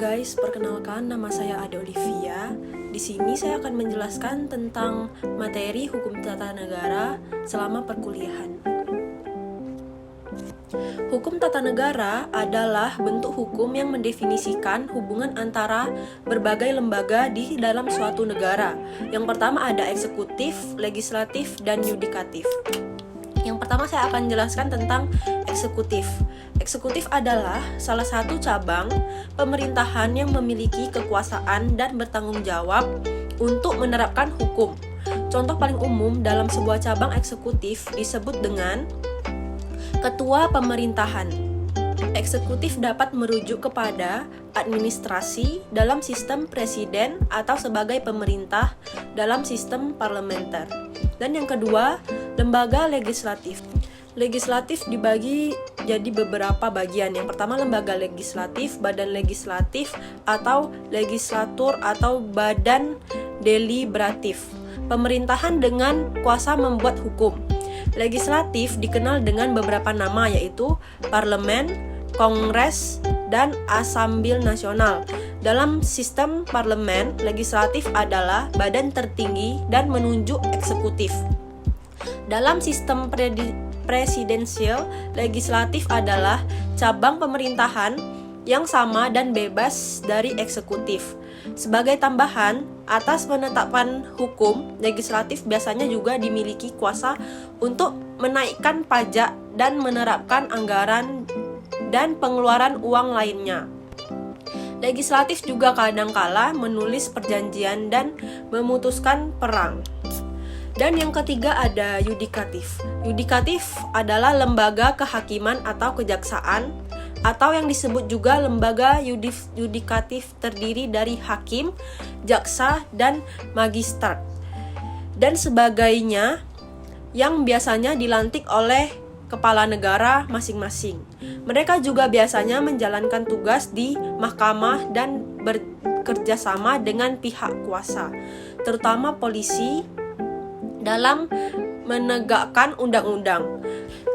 guys, perkenalkan nama saya Ade Olivia. Di sini saya akan menjelaskan tentang materi hukum tata negara selama perkuliahan. Hukum tata negara adalah bentuk hukum yang mendefinisikan hubungan antara berbagai lembaga di dalam suatu negara. Yang pertama ada eksekutif, legislatif, dan yudikatif. Yang pertama saya akan jelaskan tentang eksekutif. Eksekutif adalah salah satu cabang pemerintahan yang memiliki kekuasaan dan bertanggung jawab untuk menerapkan hukum. Contoh paling umum dalam sebuah cabang eksekutif disebut dengan ketua pemerintahan. Eksekutif dapat merujuk kepada administrasi dalam sistem presiden atau sebagai pemerintah dalam sistem parlementer. Dan yang kedua, lembaga legislatif. Legislatif dibagi jadi beberapa bagian. Yang pertama lembaga legislatif, badan legislatif atau legislatur atau badan deliberatif. Pemerintahan dengan kuasa membuat hukum. Legislatif dikenal dengan beberapa nama yaitu parlemen, kongres, dan asambil nasional. Dalam sistem parlemen, legislatif adalah badan tertinggi dan menunjuk eksekutif. Dalam sistem presidensial, legislatif adalah cabang pemerintahan yang sama dan bebas dari eksekutif. Sebagai tambahan, atas penetapan hukum, legislatif biasanya juga dimiliki kuasa untuk menaikkan pajak dan menerapkan anggaran dan pengeluaran uang lainnya. Legislatif juga kadangkala menulis perjanjian dan memutuskan perang. Dan yang ketiga ada yudikatif. Yudikatif adalah lembaga kehakiman atau kejaksaan atau yang disebut juga lembaga yudikatif terdiri dari hakim, jaksa, dan magister dan sebagainya yang biasanya dilantik oleh kepala negara masing-masing. Mereka juga biasanya menjalankan tugas di mahkamah dan bekerjasama dengan pihak kuasa, terutama polisi, dalam menegakkan undang-undang.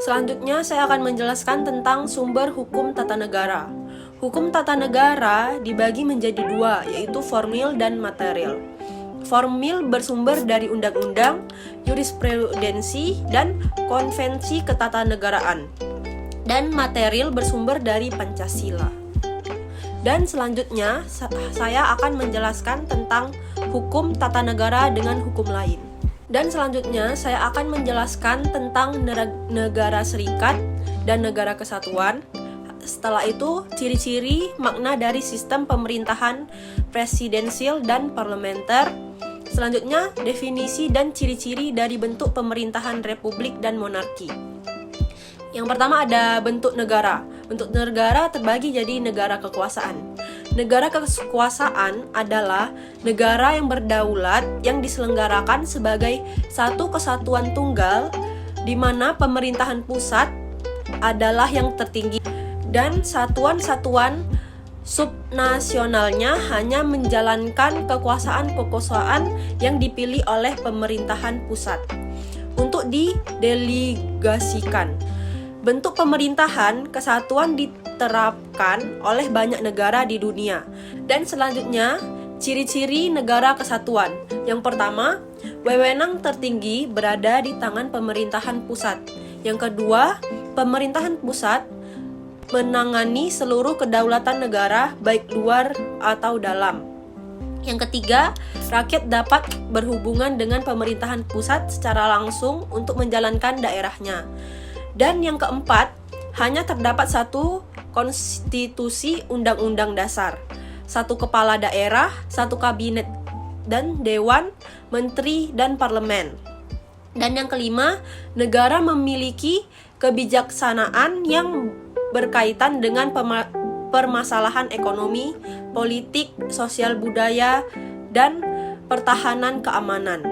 Selanjutnya saya akan menjelaskan tentang sumber hukum tata negara. Hukum tata negara dibagi menjadi dua, yaitu formil dan material. Formil bersumber dari undang-undang, jurisprudensi, dan konvensi ketatanegaraan. Dan material bersumber dari Pancasila. Dan selanjutnya saya akan menjelaskan tentang hukum tata negara dengan hukum lain. Dan selanjutnya saya akan menjelaskan tentang negara serikat dan negara kesatuan. Setelah itu, ciri-ciri makna dari sistem pemerintahan presidensial dan parlementer. Selanjutnya, definisi dan ciri-ciri dari bentuk pemerintahan republik dan monarki. Yang pertama ada bentuk negara. Bentuk negara terbagi jadi negara kekuasaan. Negara kekuasaan adalah negara yang berdaulat yang diselenggarakan sebagai satu kesatuan tunggal di mana pemerintahan pusat adalah yang tertinggi dan satuan-satuan subnasionalnya hanya menjalankan kekuasaan yang dipilih oleh pemerintahan pusat untuk didelegasikan. Bentuk pemerintahan kesatuan diterapkan oleh banyak negara di dunia. Dan selanjutnya, ciri-ciri negara kesatuan. Yang pertama, wewenang tertinggi berada di tangan pemerintahan pusat. Yang kedua, pemerintahan pusat menangani seluruh kedaulatan negara baik luar atau dalam. Yang ketiga, rakyat dapat berhubungan dengan pemerintahan pusat secara langsung untuk menjalankan daerahnya. Dan yang keempat, hanya terdapat satu konstitusi undang-undang dasar, satu kepala daerah, satu kabinet dan dewan, menteri dan parlemen. Dan yang kelima, negara memiliki kebijaksanaan yang berkaitan dengan permasalahan ekonomi, politik, sosial budaya, dan pertahanan keamanan.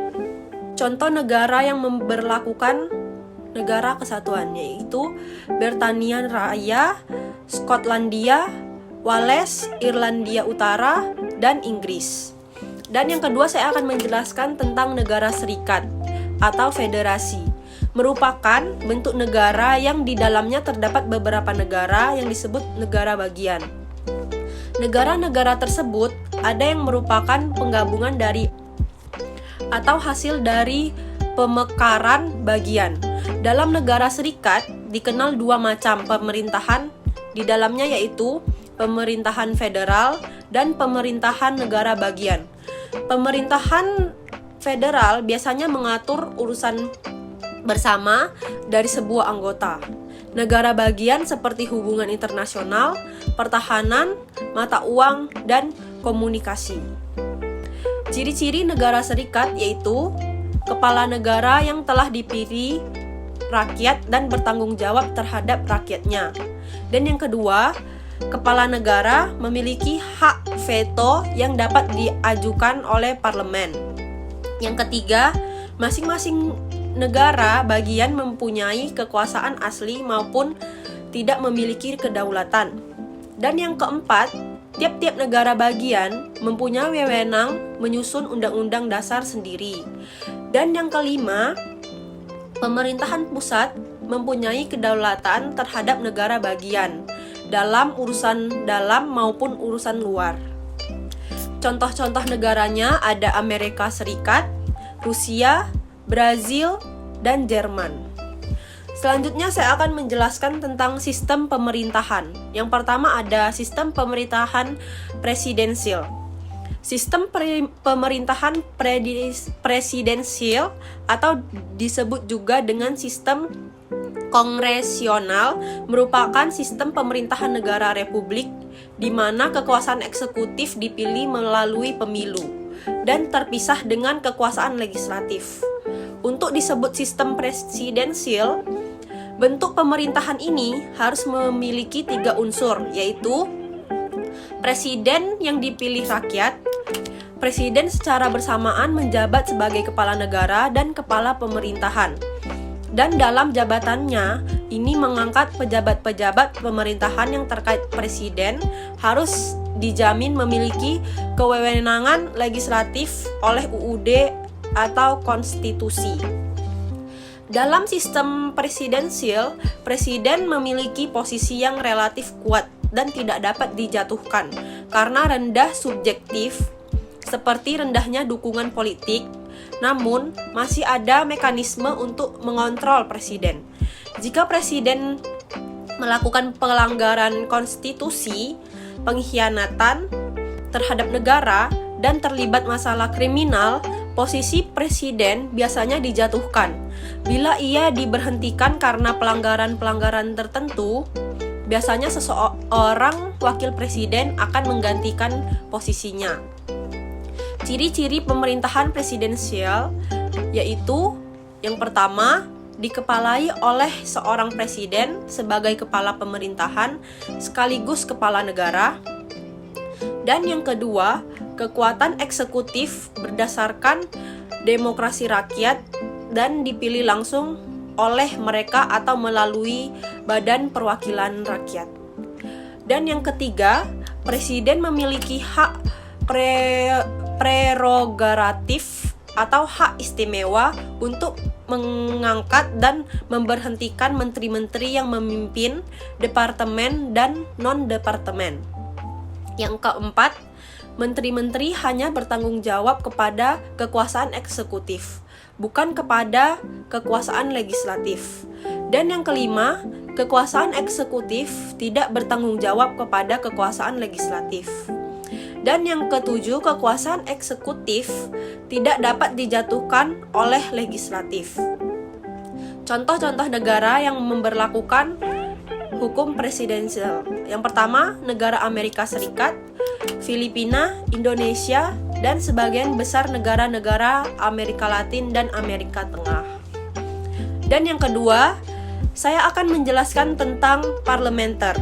Contoh negara yang memberlakukan negara kesatuan yaitu Britania Raya, Skotlandia, Wales, Irlandia Utara, dan Inggris. Dan yang kedua saya akan menjelaskan tentang negara serikat atau federasi. Merupakan bentuk negara yang di dalamnya terdapat beberapa negara yang disebut negara bagian. Negara-negara tersebut ada yang merupakan penggabungan dari atau hasil dari pemekaran bagian. Dalam negara serikat dikenal dua macam pemerintahan di dalamnya, yaitu pemerintahan federal dan pemerintahan negara bagian. Pemerintahan federal biasanya mengatur urusan bersama dari sebuah anggota. Negara bagian seperti hubungan internasional, pertahanan, mata uang, dan komunikasi. Ciri-ciri negara serikat yaitu kepala negara yang telah dipilih rakyat dan bertanggung jawab terhadap rakyatnya. Dan yang kedua, kepala negara memiliki hak veto yang dapat diajukan oleh parlemen. Yang ketiga, masing-masing negara bagian mempunyai kekuasaan asli maupun tidak memiliki kedaulatan. Dan yang keempat, tiap-tiap negara bagian mempunyai wewenang menyusun undang-undang dasar sendiri. Dan yang kelima, pemerintahan pusat mempunyai kedaulatan terhadap negara bagian dalam urusan dalam maupun urusan luar. Contoh-contoh negaranya ada Amerika Serikat, Rusia, Brazil, dan Jerman. Selanjutnya saya akan menjelaskan tentang sistem pemerintahan. Yang pertama ada sistem pemerintahan presidensial. Sistem pemerintahan presidensial atau disebut juga dengan sistem kongresional merupakan sistem pemerintahan negara republik di mana kekuasaan eksekutif dipilih melalui pemilu dan terpisah dengan kekuasaan legislatif. Untuk disebut sistem presidensial, bentuk pemerintahan ini harus memiliki 3 unsur, yaitu presiden yang dipilih rakyat. Presiden secara bersamaan menjabat sebagai kepala negara dan kepala pemerintahan. Dan dalam jabatannya, ini mengangkat pejabat-pejabat pemerintahan yang terkait presiden harus dijamin memiliki kewenangan legislatif oleh UUD atau konstitusi. Dalam sistem presidensial, presiden memiliki posisi yang relatif kuat dan tidak dapat dijatuhkan karena rendah subjektif seperti rendahnya dukungan politik. Namun, masih ada mekanisme untuk mengontrol presiden. Jika presiden melakukan pelanggaran konstitusi, pengkhianatan terhadap negara, dan terlibat masalah kriminal, posisi presiden biasanya dijatuhkan. Bila ia diberhentikan karena pelanggaran-pelanggaran tertentu, biasanya seseorang wakil presiden akan menggantikan posisinya. Ciri-ciri pemerintahan presidensial yaitu yang pertama, dikepalai oleh seorang presiden sebagai kepala pemerintahan sekaligus kepala negara. Dan yang kedua, kekuatan eksekutif berdasarkan demokrasi rakyat dan dipilih langsung oleh mereka atau melalui Badan Perwakilan Rakyat. Dan yang ketiga, presiden memiliki hak prerogatif atau hak istimewa untuk mengangkat dan memberhentikan menteri-menteri yang memimpin departemen dan non-departemen. Yang keempat, menteri-menteri hanya bertanggung jawab kepada kekuasaan eksekutif, bukan kepada kekuasaan legislatif. Dan yang kelima, kekuasaan eksekutif tidak bertanggung jawab kepada kekuasaan legislatif. Dan yang ketujuh, kekuasaan eksekutif tidak dapat dijatuhkan oleh legislatif. Contoh-contoh negara yang memberlakukan hukum presidensial. Yang pertama, negara Amerika Serikat, Filipina, Indonesia, dan sebagian besar negara-negara Amerika Latin dan Amerika Tengah. Dan yang kedua, saya akan menjelaskan tentang parlementer.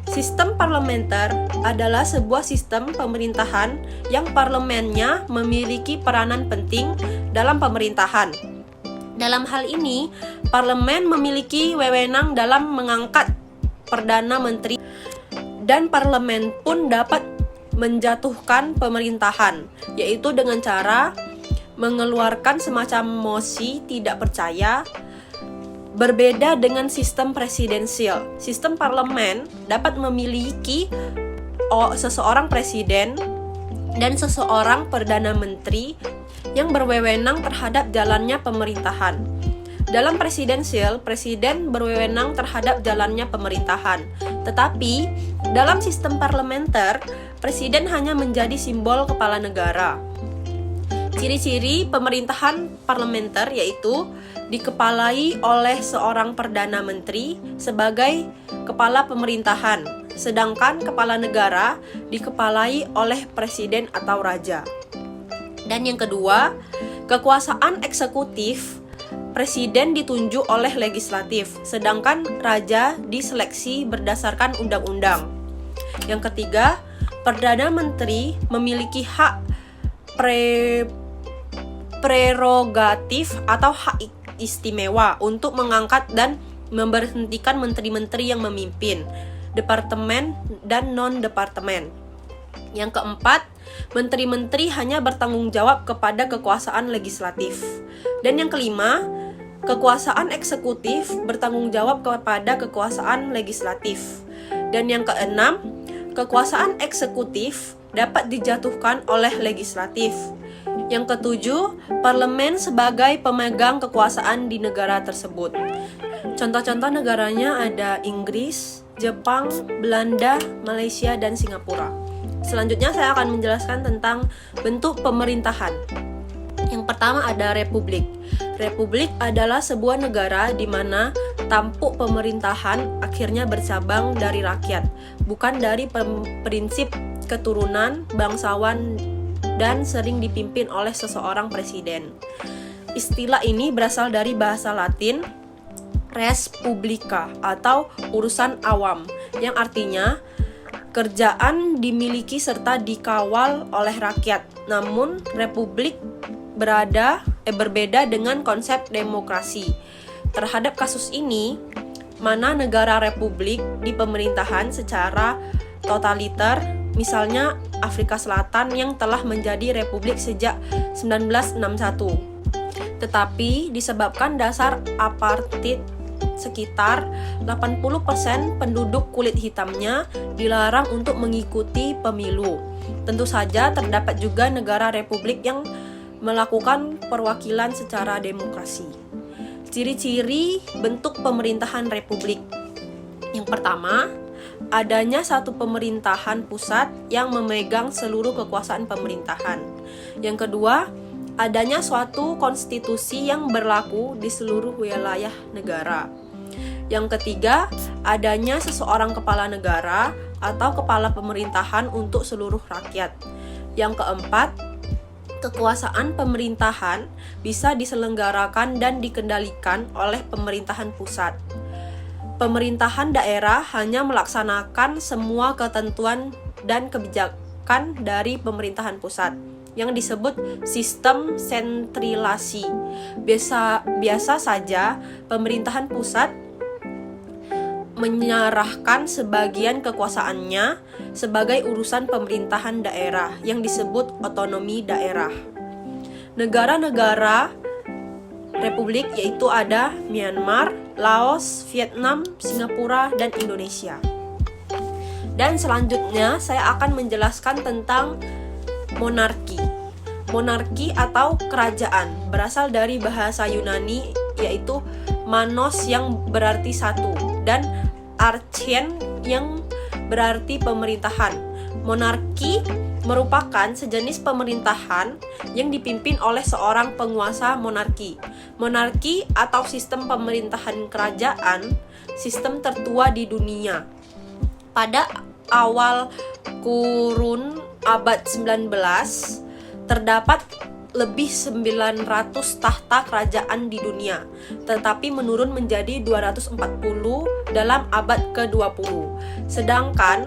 Sistem parlementer adalah sebuah sistem pemerintahan yang parlemennya memiliki peranan penting dalam pemerintahan. Dalam hal ini, parlemen memiliki wewenang dalam mengangkat perdana menteri dan parlemen pun dapat menjatuhkan pemerintahan, yaitu dengan cara mengeluarkan semacam mosi tidak percaya. Berbeda dengan sistem presidensial, sistem parlemen dapat memiliki seseorang presiden dan seseorang perdana menteri yang berwenang terhadap jalannya pemerintahan. Dalam presidensial, presiden berwenang terhadap jalannya pemerintahan. Tetapi, dalam sistem parlementer, presiden hanya menjadi simbol kepala negara. Ciri-ciri pemerintahan parlementer yaitu dikepalai oleh seorang perdana menteri sebagai kepala pemerintahan, sedangkan kepala negara dikepalai oleh presiden atau raja. Dan yang kedua, kekuasaan eksekutif, presiden ditunjuk oleh legislatif, sedangkan raja diseleksi berdasarkan undang-undang. Yang ketiga, perdana menteri memiliki hak prerogatif atau hak istimewa untuk mengangkat dan memberhentikan menteri-menteri yang memimpin departemen dan non-departemen. Yang keempat, menteri-menteri hanya bertanggung jawab kepada kekuasaan legislatif. Dan yang kelima, kekuasaan eksekutif bertanggung jawab kepada kekuasaan legislatif. Dan yang keenam, kekuasaan eksekutif dapat dijatuhkan oleh legislatif. Yang ketujuh, parlemen sebagai pemegang kekuasaan di negara tersebut. Contoh-contoh negaranya ada Inggris, Jepang, Belanda, Malaysia, dan Singapura. Selanjutnya saya akan menjelaskan tentang bentuk pemerintahan. Yang pertama ada republik. Republik adalah sebuah negara di mana tampuk pemerintahan akhirnya bercabang dari rakyat, bukan dari prinsip keturunan bangsawan dan sering dipimpin oleh seseorang presiden. Istilah ini berasal dari bahasa Latin res publica atau urusan awam, yang artinya kerjaan dimiliki serta dikawal oleh rakyat. Namun republik berbeda dengan konsep demokrasi. Terhadap kasus ini, mana negara republik di pemerintahan secara totaliter, misalnya Afrika Selatan yang telah menjadi republik sejak 1961. Tetapi disebabkan dasar apartheid, sekitar 80% penduduk kulit hitamnya dilarang untuk mengikuti pemilu. Tentu saja terdapat juga negara republik yang melakukan perwakilan secara demokrasi. Ciri-ciri bentuk pemerintahan republik. Yang pertama, adanya satu pemerintahan pusat yang memegang seluruh kekuasaan pemerintahan. Yang kedua, adanya suatu konstitusi yang berlaku di seluruh wilayah negara. Yang ketiga, adanya seseorang kepala negara atau kepala pemerintahan untuk seluruh rakyat. Yang keempat, kekuasaan pemerintahan bisa diselenggarakan dan dikendalikan oleh pemerintahan pusat. Pemerintahan daerah hanya melaksanakan semua ketentuan dan kebijakan dari pemerintahan pusat, yang disebut sistem sentrilasi. Biasa saja pemerintahan pusat menyerahkan sebagian kekuasaannya sebagai urusan pemerintahan daerah yang disebut otonomi daerah. Negara-negara republik yaitu ada Myanmar, Laos, Vietnam, Singapura, dan Indonesia. Dan selanjutnya saya akan menjelaskan tentang monarki. Monarki atau kerajaan berasal dari bahasa Yunani yaitu manos yang berarti satu dan archen yang berarti pemerintahan. Monarki merupakan sejenis pemerintahan yang dipimpin oleh seorang penguasa monarki. Monarki atau sistem pemerintahan kerajaan, sistem tertua di dunia. Pada awal kurun abad 19, terdapat lebih 900 tahta kerajaan di dunia, tetapi menurun menjadi 240 dalam abad ke-20. Sedangkan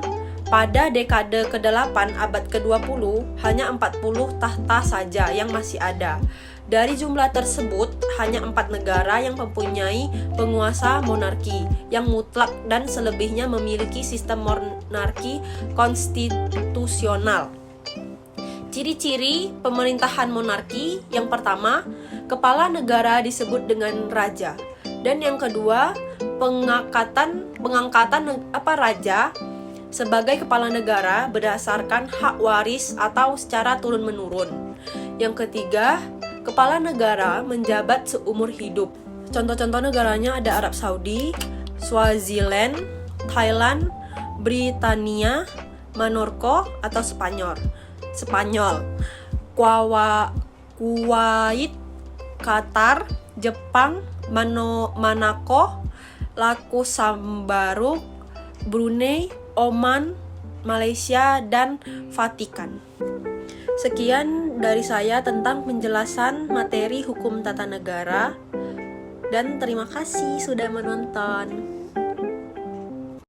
pada dekade ke-8 abad ke-20, hanya 40 tahta saja yang masih ada. Dari jumlah tersebut, hanya 4 negara yang mempunyai penguasa monarki yang mutlak dan selebihnya memiliki sistem monarki konstitusional. Ciri-ciri pemerintahan monarki, yang pertama, kepala negara disebut dengan raja. Dan yang kedua, pengangkatan raja sebagai kepala negara berdasarkan hak waris atau secara turun-menurun. Yang ketiga, kepala negara menjabat seumur hidup. Contoh-contoh negaranya ada Arab Saudi, Swaziland, Thailand, Britania, Maroko atau Spanyol, Kuwait, Qatar, Jepang, Monaco, Luxembourg, Brunei, Oman, Malaysia, dan Vatikan. Sekian dari saya tentang penjelasan materi hukum tata negara, dan terima kasih sudah menonton.